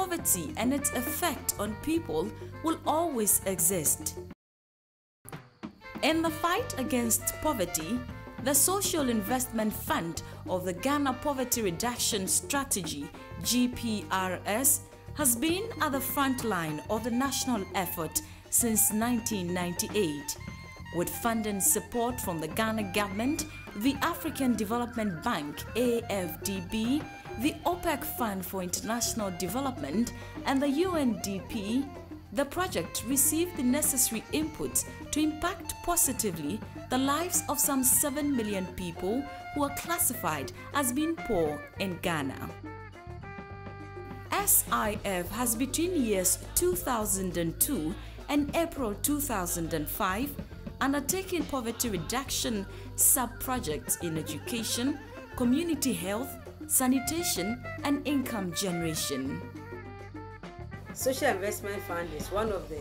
poverty and its effect on people will always exist. In the fight against poverty, the Social Investment Fund of the Ghana Poverty Reduction Strategy (GPRS) has been at the front line of the national effort since 1998. With funding support from the Ghana government, the African Development Bank (AFDB), the OPEC Fund for International Development, and the UNDP, the project received the necessary inputs to impact positively the lives of some 7 million people who are classified as being poor in Ghana. SIF has between years 2002 and April 2005 undertaken poverty reduction sub-projects in education, community health, sanitation, and income generation. Social Investment Fund is one of the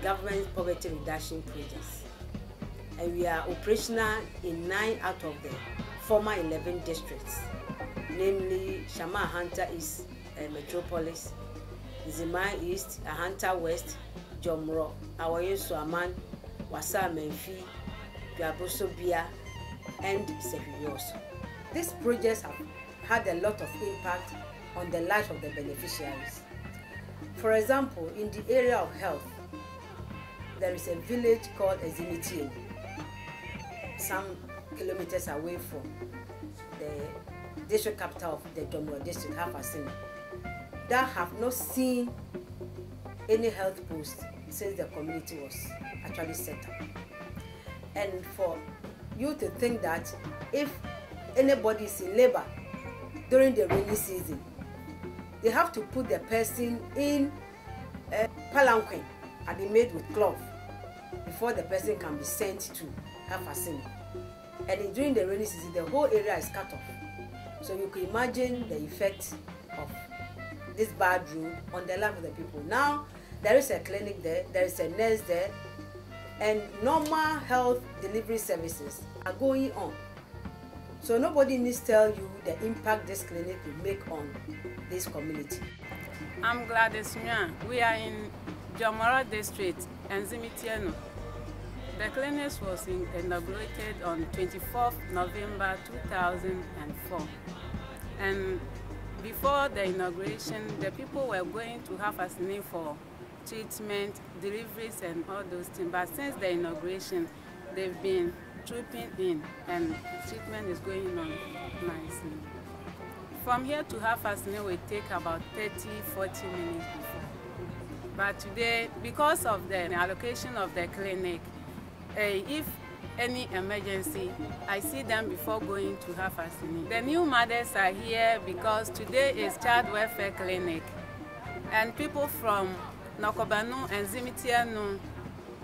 government poverty reduction projects, and we are operational in 9 out of the former 11 districts, namely Shama Ahanta East Metropolis, Zimai East, Ahanta West, Jomro, Awaye Suaman, Wasa Menfi, Gabosobia, and Sehuyoso. These projects have had a lot of impact on the life of the beneficiaries. For example, in the area of health, there is a village called Ezimitie, some kilometers away from the district capital of the Jomro district, Hafasini, that have not seen any health post since the community was actually set up. And for you to think that if anybody is in labor during the rainy season, they have to put the person in a palanquin and be made with cloth before the person can be sent to Hafasini. And during the rainy season, the whole area is cut off. So you can imagine the effect of this bad road on the life of the people. Now, there is a clinic there, there is a nurse there, and normal health delivery services are going on. So nobody needs to tell you the impact this clinic will make on this community. I'm Gladys Mia. We are in Jomoro district and Zimitieno. The clinic was inaugurated on 24th November 2004. And before the inauguration, the people were going to have a name for treatment, deliveries, and all those things. But since the inauguration, they've been trooping in, and treatment is going on nicely. From here to Hafasini will take about 30-40 minutes before. But today, because of the allocation of the clinic, if any emergency, I see them before going to Hafasini. The new mothers are here because today is child welfare clinic, and people from Nokobanu and Zimitiano,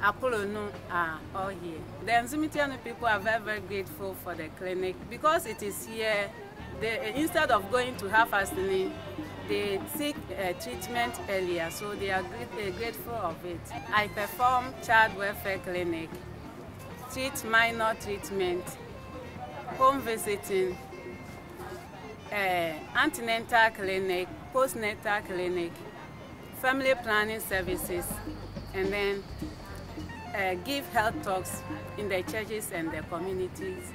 Apollo are all here. The Zimitiano people are very, very grateful for the clinic because it is here. Instead of going to Hafasini, they seek treatment earlier, so they are grateful of it. I perform child welfare clinic, treat minor treatment, home visiting, antenatal clinic, postnatal clinic, family planning services, and then give health talks in the churches and the communities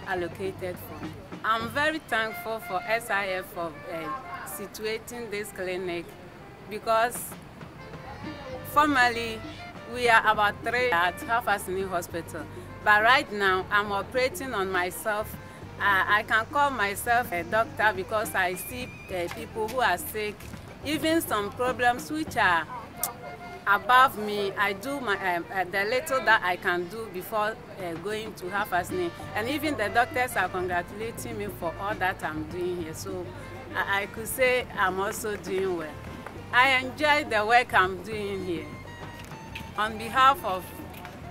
allocated for me. I'm very thankful for SIF for situating this clinic because formerly we are about 3 at Hafasini Hospital, but right now I'm operating on myself. I can call myself a doctor because I see people who are sick, even some problems which are above me. I do the little that I can do before going to Hafasini, and even the doctors are congratulating me for all that I'm doing here. So I could say I'm also doing well. I enjoy the work I'm doing here. On behalf of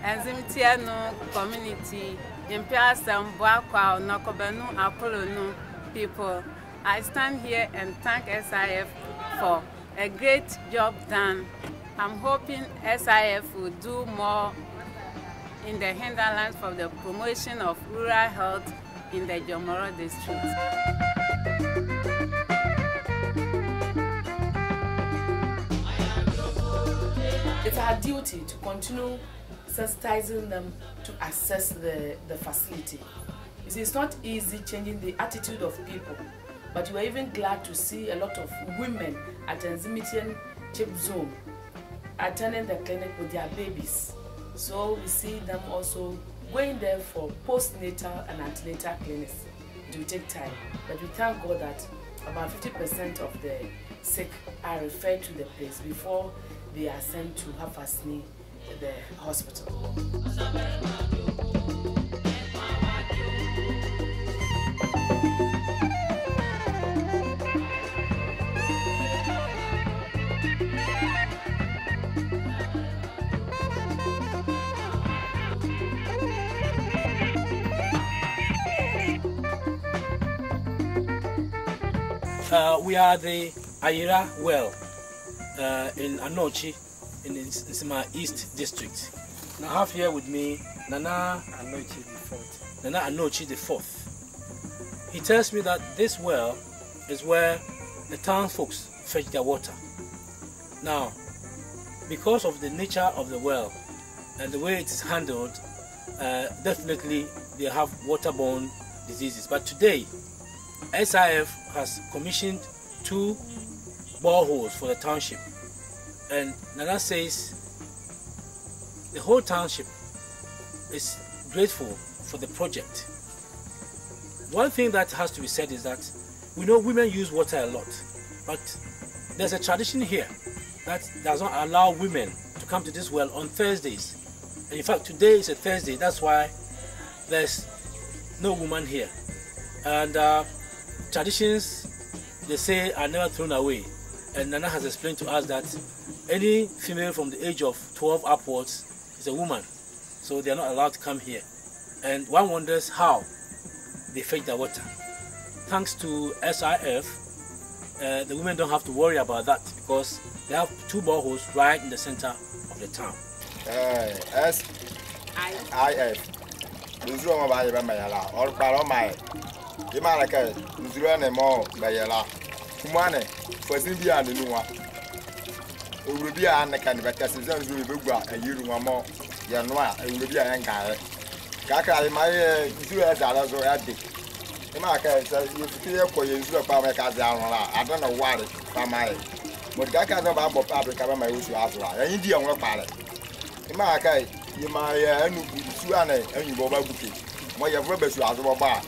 Zimitiano community, Impiasam, Boakwa, Nokobanu, Apollo people, I stand here and thank SIF for a great job done. I'm hoping SIF will do more in the hinterlands for the promotion of rural health in the Jomoro district. our duty to continue sensitizing them to access the facility. You see, it's not easy changing the attitude of people, but we're even glad to see a lot of women at Enzimitian Chip Zone attending the clinic with their babies. So we see them also going there for postnatal and antenatal clinics. It will take time, but we thank God that about 50% of the sick are referred to the place before they are sent to Hafasni, the hospital. We are the Ayira well in Anochi in Nsima East District. Now I have here with me Nana Anochi the 4th. Nana Anochi the 4th. He tells me that this well is where the town folks fetch their water. Now, because of the nature of the well and the way it is handled, definitely they have waterborne diseases. But today, SIF has commissioned 2 boreholes for the township, and Nana says the whole township is grateful for the project. One thing that has to be said is that we know women use water a lot, but there's a tradition here that does not allow women to come to this well on Thursdays. And in fact, today is a Thursday, that's why there's no woman here. And traditions, they say, are never thrown away. And Nana has explained to us that any female from the age of 12 upwards is a woman. So they are not allowed to come here. And one wonders how they fetch their water. Thanks to SIF, the women don't have to worry about that because they have 2 boreholes right in the center of the town. SIF. Imalaka, Nuzurane Mo, Bayala, Kumane, for Zimbia and Nua. Urubia and the Canvacas is only Buga, a Yurumamo, Yanua, and Urubia and Kaya. Kaka, my $2 or at it. Imaka says, you feel for you, Pamaka down. I don't know why, Pamai. But Kaka no Babo Public my wish you ask, and India on a pallet. Imaka, you my Suane, and you go back. Why you have rubbish to ask about.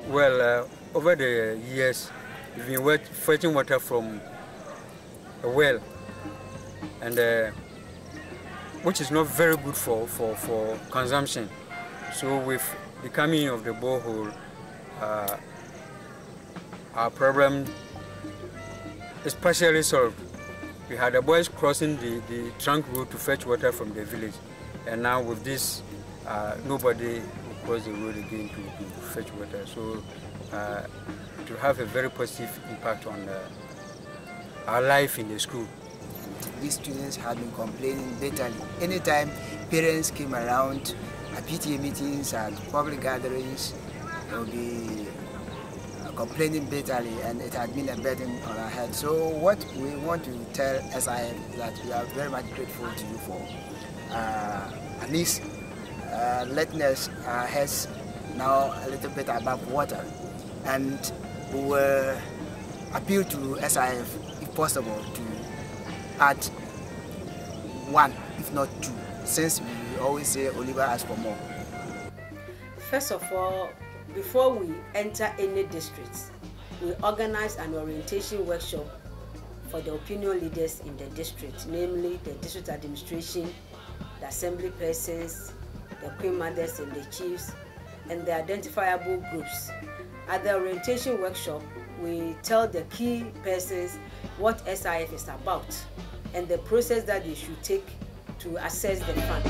Well, over the years, we've been fetching water from a well, and which is not very good for consumption. So with the coming of the borehole, our problem is partially solved. We had the boys crossing the trunk road to fetch water from the village, and now with this, nobody will cross the road again to fetch water. So it will have a very positive impact on our life in the school. These students have been complaining bitterly. Anytime parents came around at PTA meetings and public gatherings, they will be complaining bitterly, and it had been a burden on our head. So what we want to tell SIF that we are very much grateful to you for at least letting us our heads now a little bit above water, and we will appeal to SIF if possible to add 1, if not 2, since we always say Oliver asks for more. First of all, before we enter any districts, we organize an orientation workshop for the opinion leaders in the district, namely the district administration, the assembly persons, the queen mothers and the chiefs, and the identifiable groups. At the orientation workshop, we tell the key persons what SIF is about and the process that they should take to access the fund.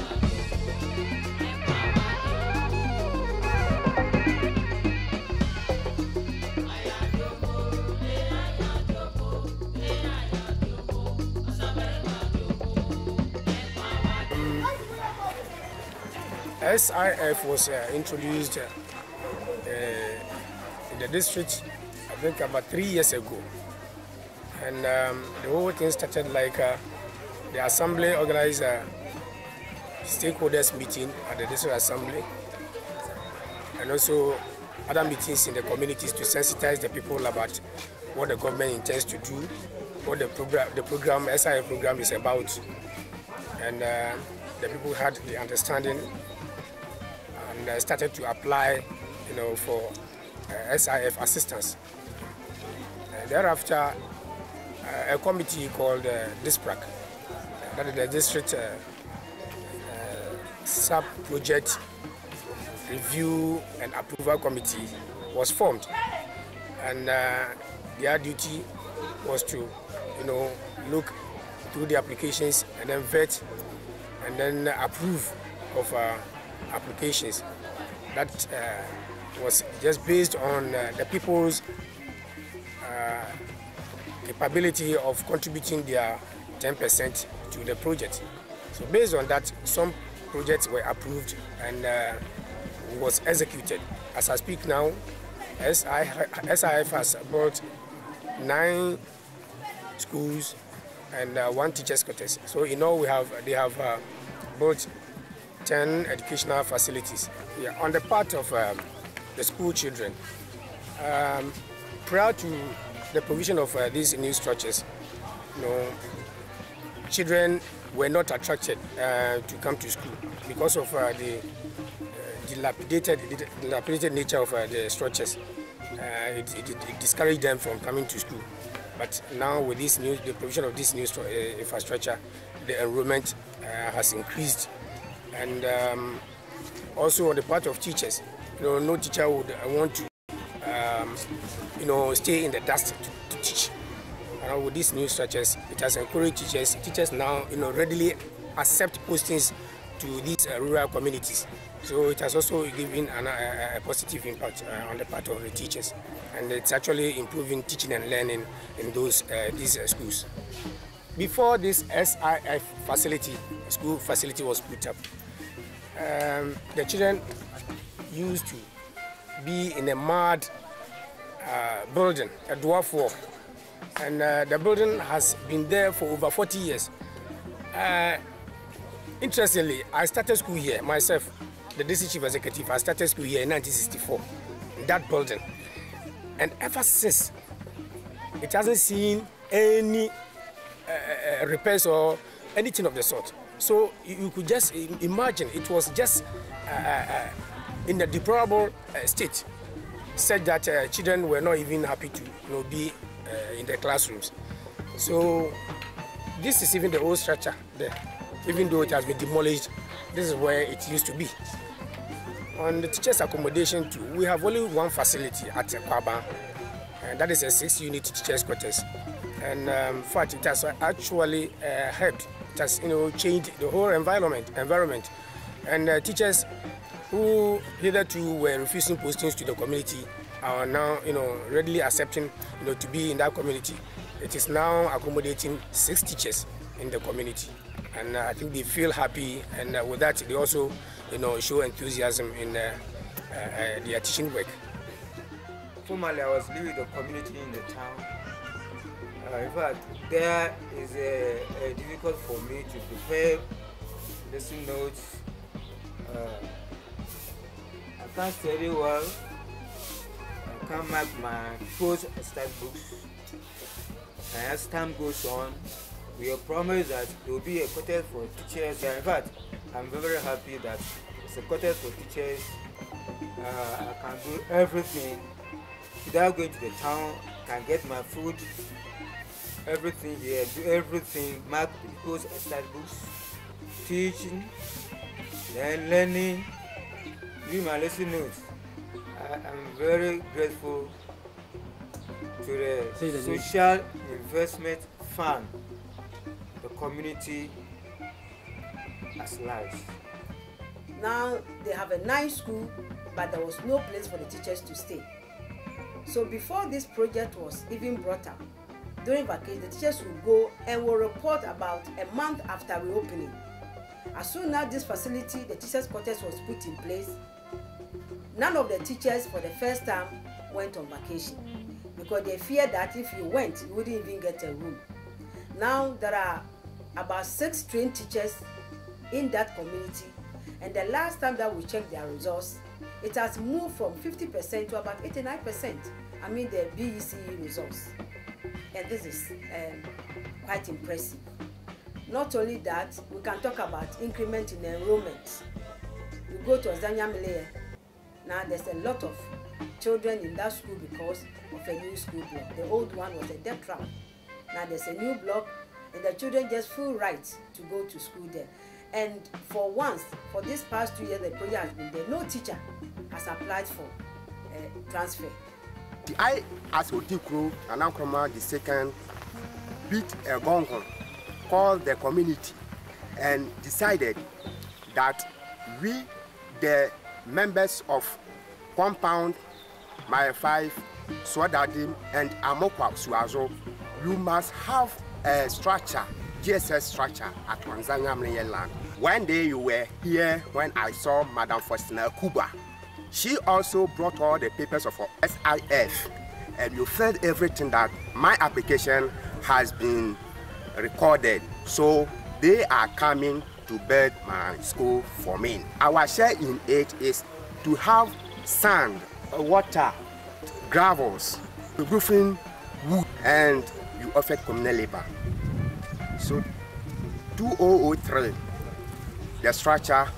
SIF was introduced the district, I think about 3 years ago. And the whole thing started like the assembly organized a stakeholders meeting at the district assembly, and also other meetings in the communities to sensitize the people about what the government intends to do, what the program, SIF program is about. And the people had the understanding and started to apply, for SIF assistance. Thereafter, a committee called DISPRAC, that is the District Sub-Project Review and Approval Committee, was formed, and their duty was to, look through the applications and then vet and then approve of applications. That was just based on the people's capability of contributing their 10% to the project. So based on that, some projects were approved and was executed. As I speak now, SIF has brought 9 schools and 1 teacher's quarters. So in all, they have built 10 educational facilities. Yeah, on the part of the school children, prior to the provision of these new structures, children were not attracted to come to school because of the dilapidated nature of the structures. It discouraged them from coming to school. But now with the provision of this new infrastructure, the enrollment has increased. And also on the part of teachers, no teacher would want to stay in the dust to teach. With these new structures, it has encouraged teachers. Teachers now, readily accept postings to these rural communities. So it has also given a positive impact on the part of the teachers, and it's actually improving teaching and learning in these schools. Before this SIF school facility was put up, the children used to be in a mud building, a dwarf wall. And the building has been there for over 40 years. Interestingly, I started school here myself, the district chief executive. I started school here in 1964, in that building. And ever since, it hasn't seen any repairs or anything of the sort. So you could just imagine it was just in a deplorable state, such that children were not even happy to be in the classrooms. So this is even the old structure there. Even though it has been demolished, this is where it used to be. On the teachers' accommodation too, we have only one facility at Kwaba, and that is a 6-unit teachers' quarters. And in fact, it has actually helped. It has changed the whole environment. And teachers who hitherto were refusing postings to the community are now readily accepting to be in that community. It is now accommodating 6 teachers in the community, and I think they feel happy, and with that they also show enthusiasm in their teaching work. Formerly I was living with the community in the town. In fact, there is difficult for me to prepare lesson notes. I can't study well. I can't mark my post-start books. And as time goes on, we are promised that there will be a quarter for teachers. In fact, I'm very happy that it's a quarter for teachers. I can do everything without going to the town. I can get my food, everything here, do everything, mark people's start books, teaching, then learning, do my lesson notes. I'm very grateful to the Social Investment Fund, the community as large. Now they have a nice school, but there was no place for the teachers to stay. So before this project was even brought up, during vacation, the teachers will go and will report about a month after reopening. As soon as this facility, the teachers' quarters, was put in place, none of the teachers for the first time went on vacation because they feared that if you went, you wouldn't even get a room. Now there are about 6 trained teachers in that community, and the last time that we checked their results, it has moved from 50% to about 89%. I mean the BECE results, and this is quite impressive. Not only that, we can talk about increment in enrollment. You go to Ozanyamile, now there's a lot of children in that school because of a new school block. The old one was a death trap. Now there's a new block, and the children just feel right to go to school there. And for once, for this past 2 years, the project has been there. No teacher has applied for transfer. I, as Otikro, and Ankroma the second, beat a gong, called the community, and decided that we, the members of compound Maya 5, Swadadim, and Amokwa Suazo, you must have a structure, GSS structure at Tanzania land. One day you were here when I saw Madam Faustina Kuba. She also brought all the papers of her SIF, and you felt everything that my application has been recorded. So they are coming to build my school for me. Our share in it is to have sand, water, gravels, roofing, wood, and you offer communal labor. So 2003, the structure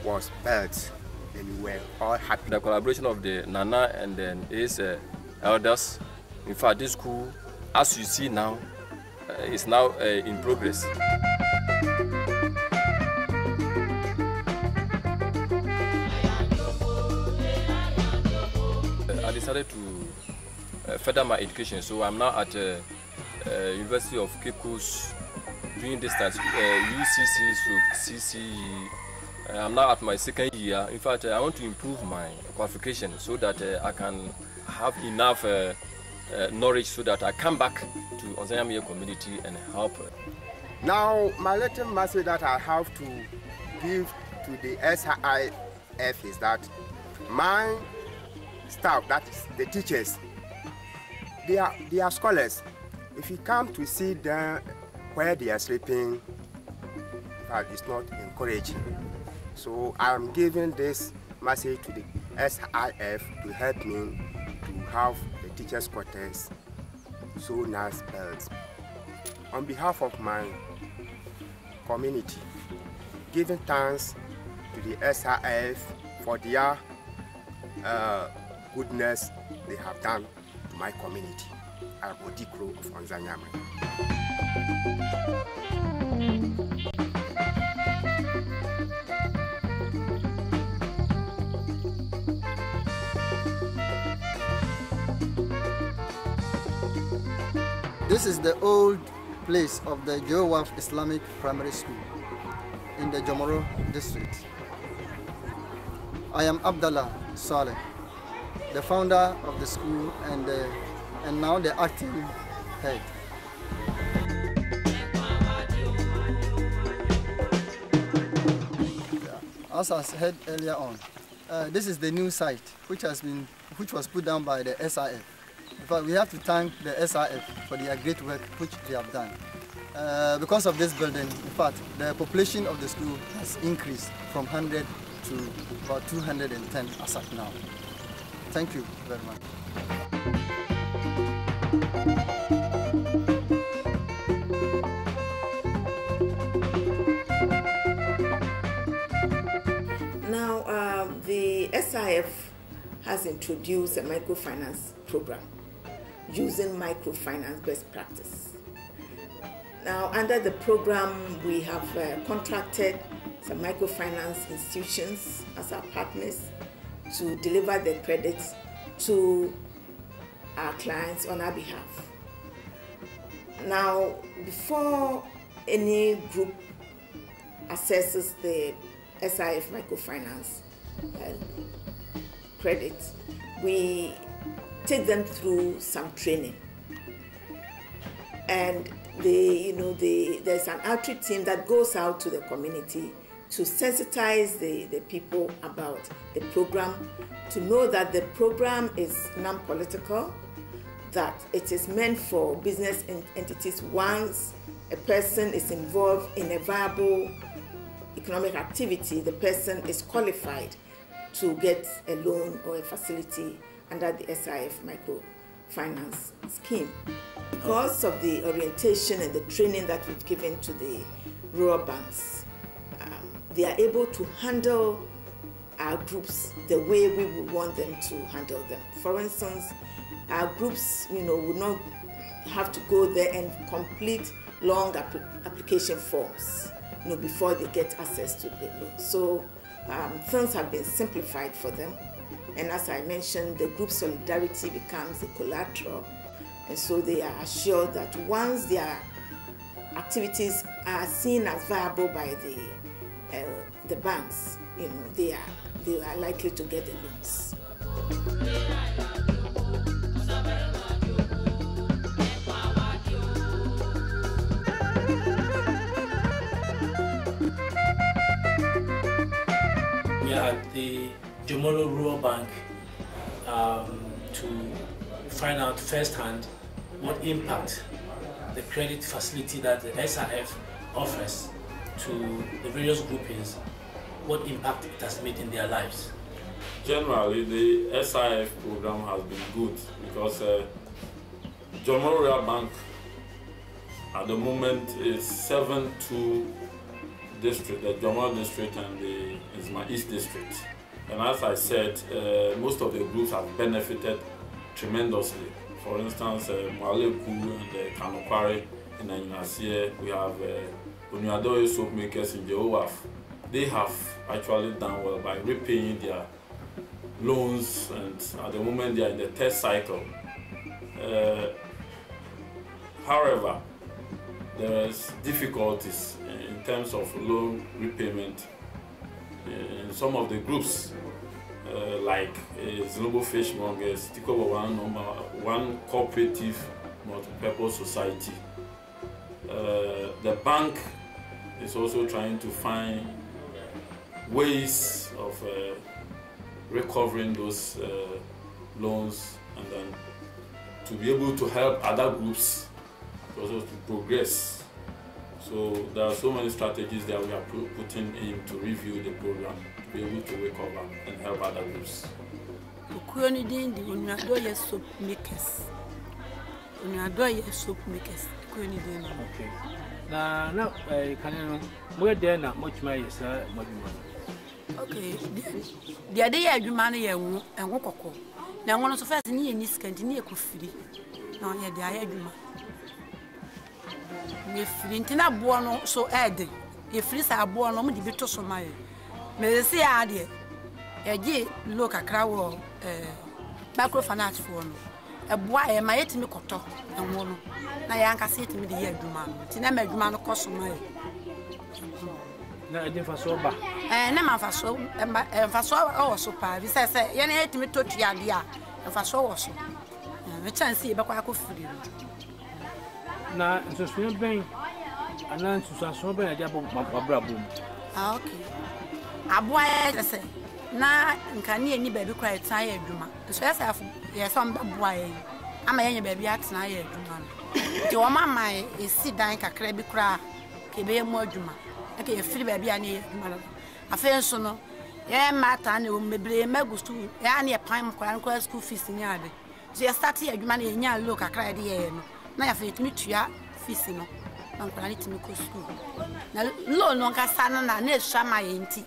was built, and we were all happy. The collaboration of the Nana and then his elders, in fact, this school, as you see now, is now in progress. I decided to further my education, so I'm now at University of Cape Coast doing distance UCC through CCE. I'm now at my second year. In fact, I want to improve my qualification so that I can have enough knowledge so that I come back to Ozanyamile community and help. Now, my little message that I have to give to the SIF is that my staff, that is the teachers, they are scholars. If you come to see them where they are sleeping, in fact, it's not encouraging. So I'm giving this message to the SIF to help me to have the teachers' quarters so nice built. On behalf of my community, giving thanks to the SIF for their goodness they have done to my community. I'm Odikro of Ozanyamile. This is the old place of the Jowaf Islamic Primary School in the Jomoro district. I am Abdallah Saleh, the founder of the school and now the acting head. As I said earlier on, this is the new site which was put down by the SIF. In fact, we have to thank the SIF for their great work which they have done. Because of this building, in fact, the population of the school has increased from 100 to about 210 as of now. Thank you very much. Now, the SIF has introduced a microfinance program using microfinance best practice. Now, under the program, we have contracted some microfinance institutions as our partners to deliver the credits to our clients on our behalf. Now, before any group assesses the SIF microfinance credit, we take them through some training, and there's an outreach team that goes out to the community to sensitize the people about the program, to know that the program is non-political, that it is meant for business entities once a person is involved in a viable economic activity, the person is qualified to get a loan or a facility under the SIF microfinance scheme. Because of the orientation and the training that we've given to the rural banks, they are able to handle our groups the way we would want them to handle them. For instance, our groups, would not have to go there and complete long application forms, before they get access to the loan. So things have been simplified for them. And as I mentioned, the group solidarity becomes a collateral. And so they are assured that once their activities are seen as viable by the banks, they are likely to get the loans. We are at the Jomolo Rural Bank to find out firsthand what impact the credit facility that the SIF offers to the various groupings, what impact it has made in their lives. Generally, the SIF program has been good because Jomolo Rural Bank at the moment is 7-2 district, the Jomolo district and the Nsima East district. And as I said, most of the groups have benefited tremendously. For instance, Mwaleku and Kanokwari in Anyinasie, we have Onuadoye soap makers in Jehovah. They have actually done well by repaying their loans, and at the moment they are in the third cycle. However, there is difficulties in terms of loan repayment in some of the groups, like Zinobo Fishmongers, Tikobo one cooperative multi-purpose society. The bank is also trying to find ways of recovering those loans, and then to be able to help other groups also to progress. So there are so many strategies that we are putting in to review the program, to be able to recover and help other groups. Soap makers. Soap makers. Okay. Now, can you know where there not much money is okay. The idea you money and walk. Now, one of the first near this canteen could free. No, yeah, the idea. If Lintina Buono so add, if Fris are born on the bit of my may say, idea. A gay look a crowd microfinance for a boy, my 8 micoto and one. Nayanka say to me the year, man. Tina made man cost my. No, I didn't for so bad. And I'm for so, and for so also, Pavi says, you need me to the idea, and for so also. The chance see about I could free. Now, so swim bang, and then to so bang a job of my brother. Okay. A boy, I say, now, can you any baby cry tired, Duma? So, yes, I'm a boy. I'm a young baby acts now, Duma. Your mamma is sit down, a crabby cry, Kebe more Duma. Okay, a free baby, I need a fair son. Yeah, Matt, and you may blame Megus to any a prime school feast in yard. So, you start here, money in your look, I cried here. Now, I feel to meet you, feasting. I'm going to make school. Now, no longer son and a shama ain't.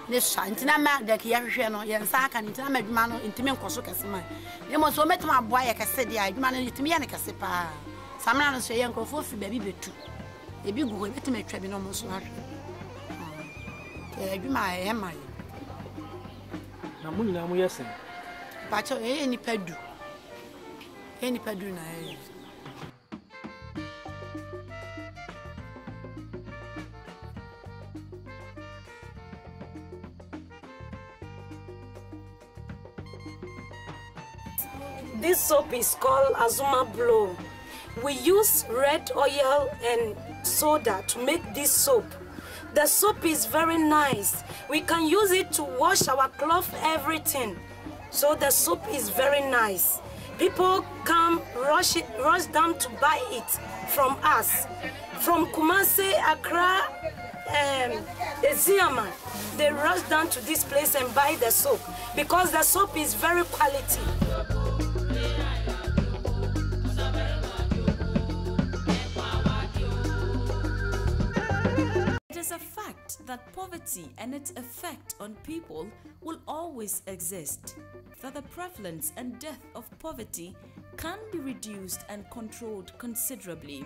This shantina mad that he ever no yen sack and intimate man intimate cosucas mine. You must omit my boy, I said, I managed to me and a casepa. Some man say, Uncle Fofi, baby, too. A big good to make trebin almost not. I do my am I. Namun, I'm yes, but any pedu. Any peduna. This soap is called Azuma Blow. We use red oil and soda to make this soap. The soap is very nice. We can use it to wash our clothes, everything. So the soap is very nice. People come rush down to buy it from us. From Kumasi, Accra, Eziama, they rush down to this place and buy the soap because the soap is very quality. It is a fact that poverty and its effect on people will always exist, that the prevalence and death of poverty can be reduced and controlled considerably.